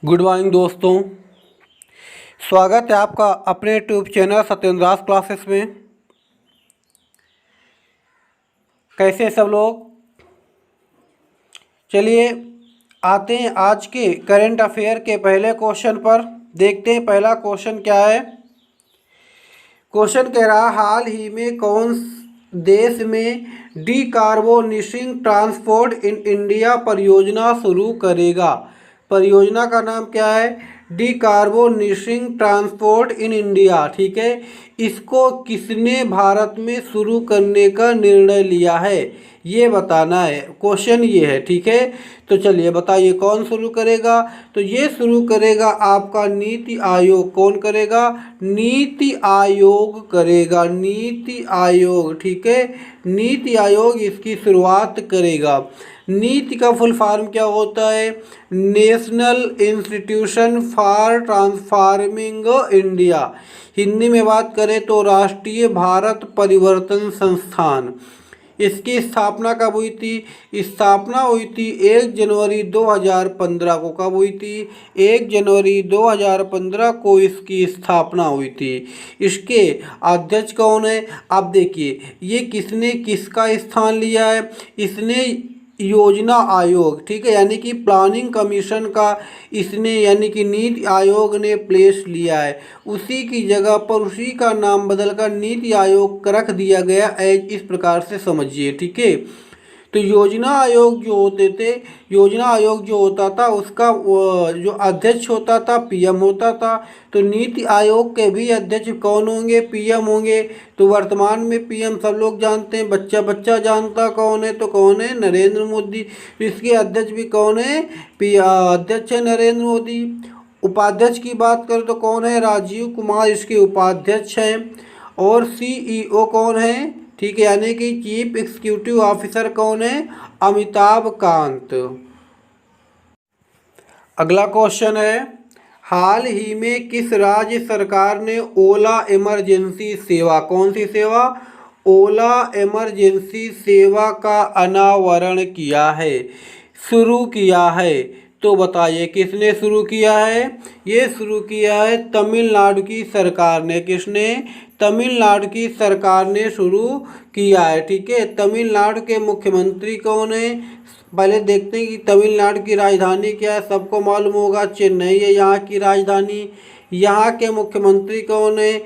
Good morning दोस्तों। स्वागत है आपका अपने YouTube channel Satyendra Das classes में। कैसे सब लोग? चलिए आते हैं आज के करंट अफेयर के पहले क्वेश्चन पर। देखते हैं पहला क्वेश्चन क्या है। क्वेश्चन कह रहा हाल ही में कौन देश में डीकार्बोनेसिंग ट्रांसपोर्ट इन इंडिया परियोजना शुरू करेगा। परियोजना का नाम क्या है? डीकार्बोनेसिंग ट्रांसपोर्ट इन इंडिया। ठीक है, इसको किसने भारत में शुरू करने का निर्णय लिया है ये बताना है। क्वेश्चन ये है। ठीक है, तो चलिए बताइए कौन शुरू करेगा। तो ये शुरू करेगा आपका नीति आयोग। कौन करेगा? नीति आयोग करेगा। नीति आयोग। ठीक है, नीति आयोग इसकी शुरुआत करेगा। नीति का फुल फॉर्म क्या होता है? National institution for transforming India. Hindi में बात करें तो राष्ट्रीय भारत परिवर्तन संस्थान। इसकी स्थापना कब हुई थी? स्थापना हुई थी 1 जनवरी 2015 को। कब हुई थी? 1 जनवरी 2015 को इसकी स्थापना हुई थी। इसके अध्यक्ष कौन है? आप देखिए ये किसने किसका स्थान लिया है। इसने योजना आयोग, ठीक है, यानी कि प्लानिंग कमीशन का इसने यानी कि नीति आयोग ने प्लेस लिया है। उसी की जगह पर उसी का नाम बदलकर नीति आयोग रख दिया गया एज इस प्रकार से समझिए। ठीक है, तो योजना आयोग जो होते थे, योजना आयोग जो होता था उसका जो अध्यक्ष होता था पीएम होता था। तो नीति आयोग के भी अध्यक्ष कौन होंगे? पीएम होंगे। तो वर्तमान में पीएम सब लोग जानते हैं, बच्चा बच्चा जानता कौन है, तो कौन है? नरेंद्र मोदी। तो इसके अध्यक्ष भी कौन है? अध्यक्ष है नरेंद्र मोदी। उपाध्यक्ष की बात करें तो कौन है? राजीव कुमार इसके उपाध्यक्ष हैं। और सीईओ कौन है? ठीक है, यानी कि चीफ एग्जीक्यूटिव ऑफिसर कौन है? अमिताभ कांत। अगला क्वेश्चन है हाल ही में किस राज्य सरकार ने ओला इमरजेंसी सेवा, कौन सी सेवा? ओला इमरजेंसी सेवा का अनावरण किया है, शुरू किया है। तो बताइए किसने शुरू किया है? ये शुरू किया है तमिलनाडु की सरकार ने। किसने? तमिलनाडु की सरकार ने शुरू किया है। ठीक है, तमिलनाडु के मुख्यमंत्री कौन है? पहले देखते हैं कि तमिलनाडु की राजधानी क्या है। सबको मालूम होगा चेन्नई है यहाँ की राजधानी। यहाँ के मुख्यमंत्री कौन है?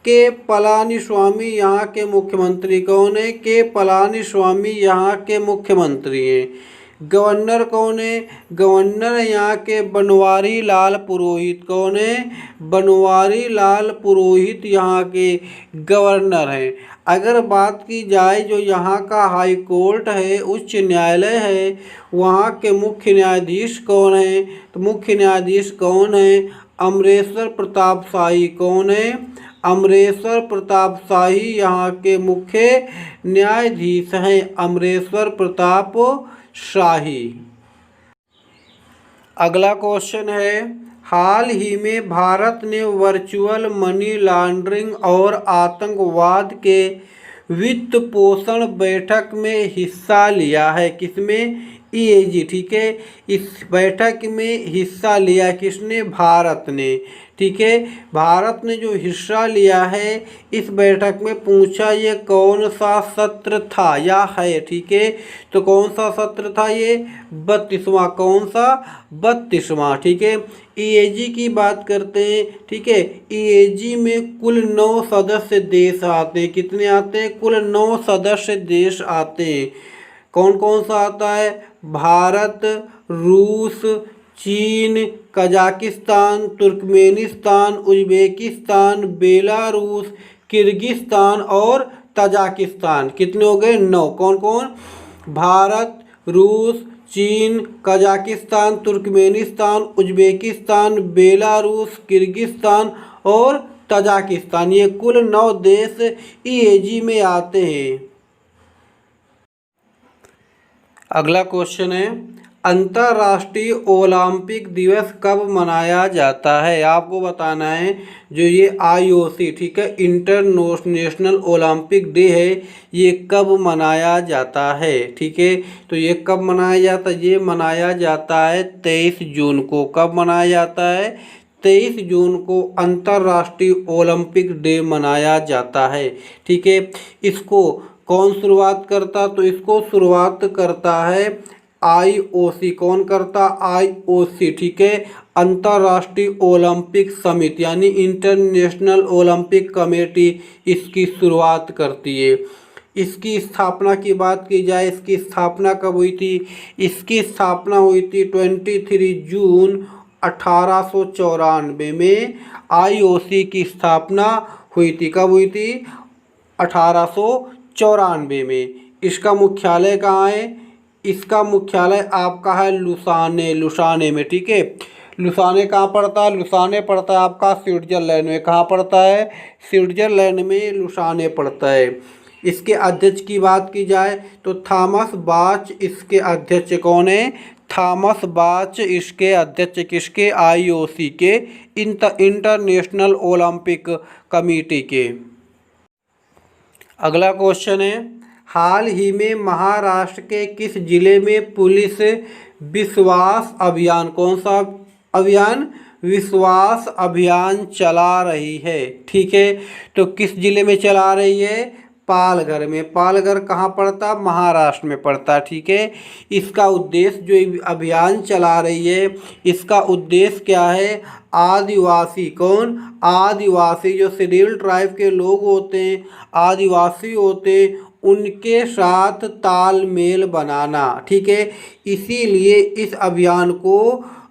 के पलानीस्वामी यहाँ के मुख्यमंत्री कौन है? के पलानीस्वामी यहाँ के मुख्यमंत्री हैं। गवर्नर कौन है? गवर्नर यहाँ के बनवारी लाल पुरोहित। कौन है? बनवारी लाल पुरोहित यहाँ के गवर्नर हैं। अगर बात की जाए जो यहाँ का हाई कोर्ट है, उच्च न्यायालय है, वहाँ के मुख्य न्यायाधीश कौन है? तो मुख्य न्यायाधीश कौन है? अमरेश्वर प्रताप शाही। कौन है? अमरेश्वर प्रताप शाही यहाँ के मुख्य न्यायाधीश हैं। अमरेश्वर प्रताप शाही। अगला क्वेश्चन है हाल ही में भारत ने वर्चुअल मनी लॉन्ड्रिंग और आतंकवाद के वित्त पोषण बैठक में हिस्सा लिया है। किसमें? ईएजी। ठीक है, इस बैठक में हिस्सा लिया किसने? भारत ने। ठीक है, भारत ने जो हिस्सा लिया है इस बैठक में पूछा ये कौन सा सत्र था या है। ठीक है, तो कौन सा सत्र था ये? 32वां। कौन सा? 32वां। ठीक है, ईएजी की बात करते हैं। ठीक है, ईएजी में कुल 9 सदस्य देश आते हैं। कितने आते हैं? कुल 9 सदस्य देश आते हैं। कौन कौन सा आता है? भारत, रूस, चीन, Kazakhstan, Turkmenistan, Uzbekistan, Belarus, Kyrgyzstan और तजाकिस्तान। कितने हो गए? 9। कौन कौन? भारत, रूस, चीन, Kazakhstan, Turkmenistan, Uzbekistan, Belarus, Kyrgyzstan और तजाकिस्तान। ये कुल 9 देश ईएजी में आते हैं। अगला क्वेश्चन है अंतर्राष्ट्रीय ओलंपिक दिवस कब मनाया जाता है? आपको बताना है जो ये IOC, ठीक है, इंटरनेशनल ओलंपिक डे है, ये कब मनाया जाता है? ठीक है, तो ये कब मनाया जाता है? ये मनाया जाता है 23 जून को। कब मनाया जाता है? 23 जून को अंतर्राष्ट्रीय ओलंपिक डे मनाया जाता है। ठीक है, इसको कौन शुरुआत करता? तो इसको शुरुआत करता है IOC। कौन करता? IOC, ठीक है, अंतर्राष्ट्रीय ओलंपिक समिति यानी इंटरनेशनल ओलंपिक कमेटी इसकी शुरुआत करती है। इसकी स्थापना की बात की जाए, इसकी स्थापना कब हुई थी? इसकी स्थापना हुई थी 23 जून 1894 में IOC की स्थापना हुई थी। कब हुई थी? 1894 में। इसका मुख्यालय कहाँ है? इसका मुख्यालय आपका है लुसाने में। ठीक है, लुसाने कहाँ पड़ता है? लुसाने पड़ता है आपका स्विट्जरलैंड में। कहाँ पड़ता है? स्विट्जरलैंड में लुसाने पड़ता है। इसके अध्यक्ष की बात की जाए तो थॉमस बाच इसके अध्यक्ष। कौन है? थॉमस बाच इसके अध्यक्ष। किसके? IOC के, इंटरनेशनल ओलंपिक कमेटी के। अगला क्वेश्चन है, हाल ही में महाराष्ट्र के किस जिले में पुलिस विश्वास अभियान, कौन सा अभियान? विश्वास अभियान चला रही है। ठीक है, तो किस जिले में चला रही है? पालघर में। पालघर कहाँ पड़ता? महाराष्ट्र में पड़ता। ठीक है, इसका उद्देश्य, जो अभियान चला रही है, इसका उद्देश्य क्या है? आदिवासी, कौन? आदिवासी जो शेड्यूल ट्राइब के लोग होते हैं, आदिवासी होते हैं, उनके साथ तालमेल बनाना। ठीक है, इसीलिए इस अभियान को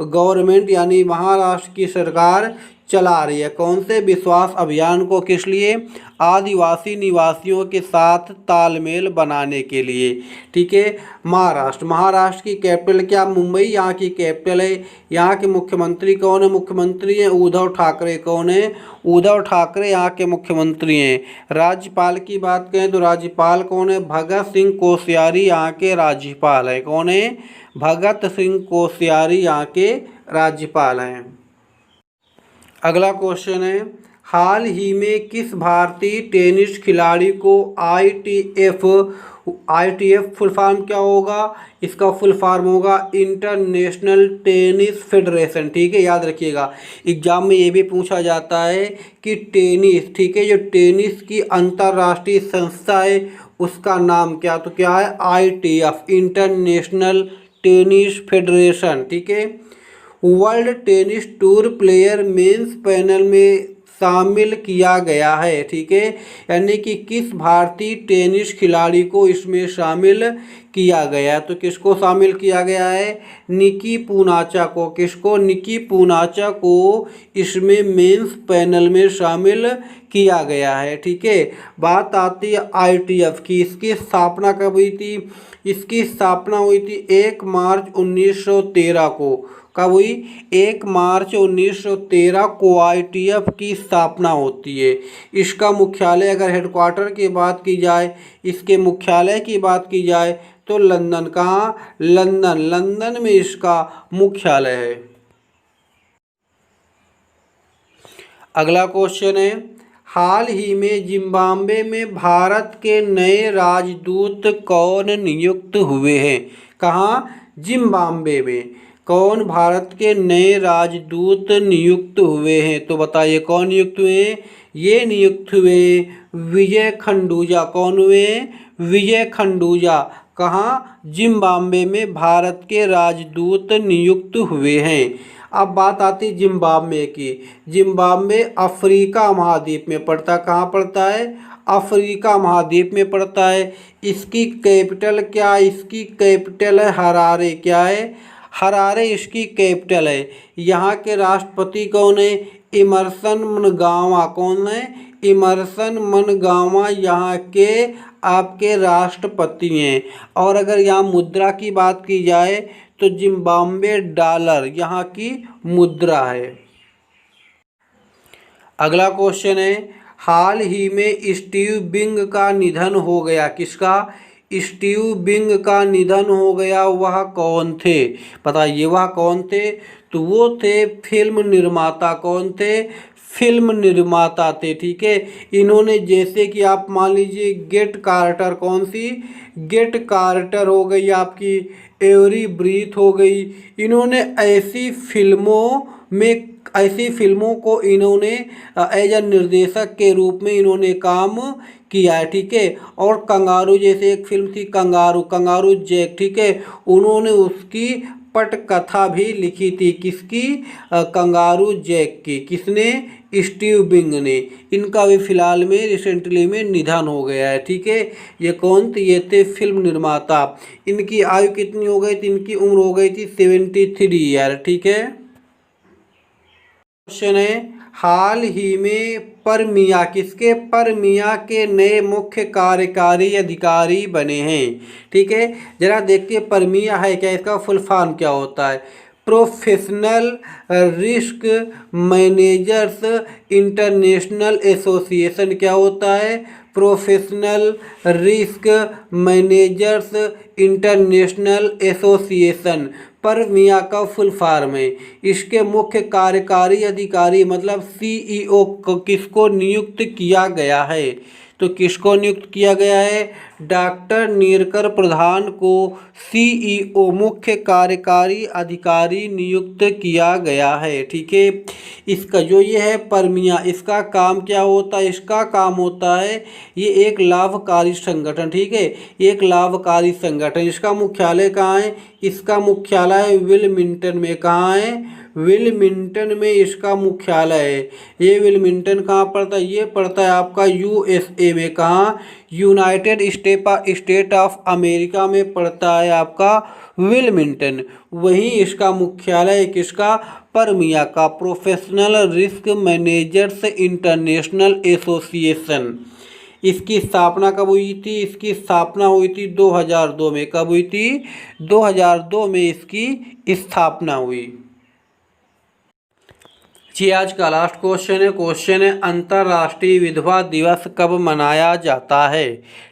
गवर्नमेंट यानी महाराष्ट्र की सरकार चला रही है। कौन से? विश्वास अभियान को। किस लिए? आदिवासी निवासियों के साथ तालमेल बनाने के लिए। ठीक है, महाराष्ट्र की कैपिटल क्या? मुंबई यहाँ की कैपिटल है। यहाँ के मुख्यमंत्री कौन है? मुख्यमंत्री हैं उद्धव ठाकरे। कौन है? उद्धव ठाकरे यहाँ के मुख्यमंत्री हैं। राज्यपाल की बात करें तो राज्यपाल कौन है? भगत सिंह कोश्यारी यहाँ के राज्यपाल हैं। कौन है? भगत सिंह कोश्यारी यहाँ के राज्यपाल हैं। अगला क्वेश्चन है, हाल ही में किस भारतीय टेनिस खिलाड़ी को ITF फुल फॉर्म क्या होगा? इसका फुल फॉर्म होगा इंटरनेशनल टेनिस फेडरेशन। ठीक है, याद रखिएगा, एग्जाम में ये भी पूछा जाता है कि टेनिस, ठीक है, जो टेनिस की अंतर्राष्ट्रीय संस्था है उसका नाम क्या? तो क्या है? ITF, international tennis federation. ठीक है, world tennis tour player men's panel में शामिल किया गया है। ठीक है, यानी कि किस भारतीय टेनिस खिलाड़ी को इसमें शामिल किया गया? तो किसको शामिल किया गया है? निकी पूनाचा को। किसको? निकी पूनाचा को इसमें मेंस पैनल में शामिल किया गया है। ठीक है, बात आती है ITF की। इसकी स्थापना कब हुई थी? इसकी स्थापना हुई थी 1 मार्च 1913 को। कब हुई? 1 मार्च 1913 को ITF की स्थापना होती है। इसका मुख्यालय, अगर हेडक्वार्टर की बात की जाए, इसके मुख्यालय की बात की जाए तो लंदन। कहाँ? लंदन में इसका मुख्यालय है। अगला क्वेश्चन है, हाल ही में जिम्बाब्वे में भारत के नए राजदूत कौन नियुक्त हुए हैं? कहाँ? जिम्बाब्वे में कौन भारत के नए राजदूत नियुक्त हुए हैं? तो बताइए कौन नियुक्त हुए हैं? ये नियुक्त हुए विजय खंडूजा। कौन हुए? विजय खंडूजा। कहाँ? जिम्बाब्वे में भारत के राजदूत नियुक्त हुए हैं। अब बात आती जिम्बाब्वे की। जिम्बाब्वे अफ्रीका महाद्वीप में पड़ता। कहाँ पड़ता है? अफ्रीका महाद्वीप में पड़ता है। इसकी कैपिटल क्या? इसकी कैपिटल है हरारे। क्या है? हरारे इसकी कैपिटल है। यहाँ के राष्ट्रपति कौन है? इमरसन मनगावा। कौन है? इमरसन मनगावा यहाँ के आपके राष्ट्रपति हैं। और अगर यहाँ मुद्रा की बात की जाए तो जिम्बाब्वे डॉलर यहाँ की मुद्रा है। अगला क्वेश्चन है, हाल ही में स्टीव बिंग का निधन हो गया। किसका? स्टीव बिंग का निधन हो गया वह कौन थे? बताइए वह कौन थे? तो वो थे फिल्म निर्माता। कौन थे? फिल्म निर्माता थे। ठीक है, इन्होंने जैसे कि आप मान लीजिए गेट कार्टर, कौन सी? गेट कार्टर हो गई आपकी, एवरी ब्रीथ हो गई। इन्होंने ऐसी फिल्मों को इन्होंने एज अ निर्देशक के रूप में इन्होंने काम किया है। ठीक है, और कंगारू जैसे एक फिल्म थी कंगारू जैक, ठीक है, उन्होंने उसकी पटकथा भी लिखी थी। किसकी? कंगारू जैक की। किसने? स्टीव बिंग ने। इनका भी फिलहाल में रिसेंटली में निधन हो गया है। ठीक है, ये कौन थे? ये थे फिल्म निर्माता। इनकी आयु कितनी हो गई थी? इनकी उम्र हो गई थी 73 ईयर। ठीक है, क्वेश्चन है हाल ही में परमिया किसके? परमिया के नए मुख्य कार्यकारी अधिकारी बने हैं। ठीक है, जरा देखिए परमिया है क्या, इसका फुल फॉर्म क्या होता है? Professional risk managers international association. क्या होता है? Professional risk managers international association. PRMIA का फुल फॉर्म है। इसके मुख्य कार्यकारी अधिकारी मतलब सीईओ किसको नियुक्त किया गया है? तो किसको नियुक्त किया गया है? डॉक्टर नीरकर प्रधान को सीईओ मुख्य कार्यकारी अधिकारी नियुक्त किया गया है। ठीक है, इसका जो ये है परमिया, इसका काम क्या होता है? इसका काम होता है ये एक लाभकारी संगठन। ठीक है, एक लाभकारी संगठन। इसका मुख्यालय कहाँ है? इसका मुख्यालय विलमिंटन में। कहाँ है? विलमिंटन में इसका मुख्यालय है। ये विलमिंटन कहाँ पड़ता है? ये पड़ता है आपका यूएसए में। कहाँ? यूनाइटेड स्टेट ऑफ अमेरिका में पड़ता है आपका विलमिंटन। वहीं इसका मुख्यालय किसका? परमिया का, professional risk managers international association. इसकी स्थापना कब हुई थी? इसकी स्थापना हुई थी 2002 में। कब हुई थी? 2002 में इसकी स्थापना हुई। जी, आज का लास्ट क्वेश्चन है अंतर्राष्ट्रीय विधवा दिवस कब मनाया जाता है?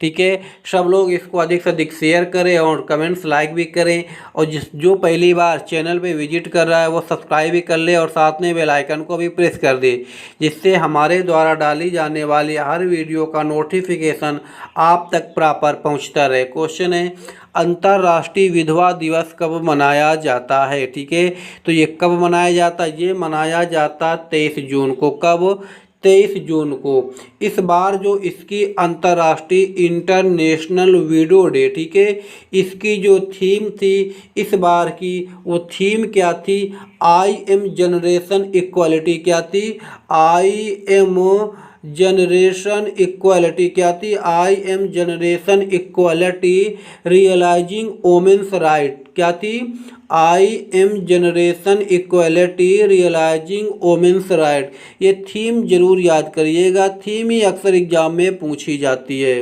ठीक है, सब लोग इसको अधिक से अधिक शेयर करें और कमेंट्स लाइक भी करें, और जो पहली बार चैनल पे विजिट कर रहा है वो सब्सक्राइब भी कर ले और साथ में बेल आइकन को भी प्रेस कर दे, जिससे हमारे द्वारा डाली जाने वाली हर वीडियो का नोटिफिकेशन आप तक प्रॉपर पहुँचता रहे। क्वेश्चन है अंतर्राष्ट्रीय विधवा दिवस कब मनाया जाता है? ठीक है, तो ये कब मनाया जाता है? ये मनाया जाता 23 जून को। कब? 23 जून को। इस बार जो इसकी अंतर्राष्ट्रीय इंटरनेशनल विडो डे, ठीक है, इसकी जो थीम थी इस बार की, वो थीम क्या थी? I am generation equality. क्या थी? I am generation equality. क्या थी? I am generation equality realizing women's right. क्या थी? I am generation equality realizing women's right. ये थीम जरूर याद करिएगा, थीम ही अक्सर एग्जाम में पूछी जाती है।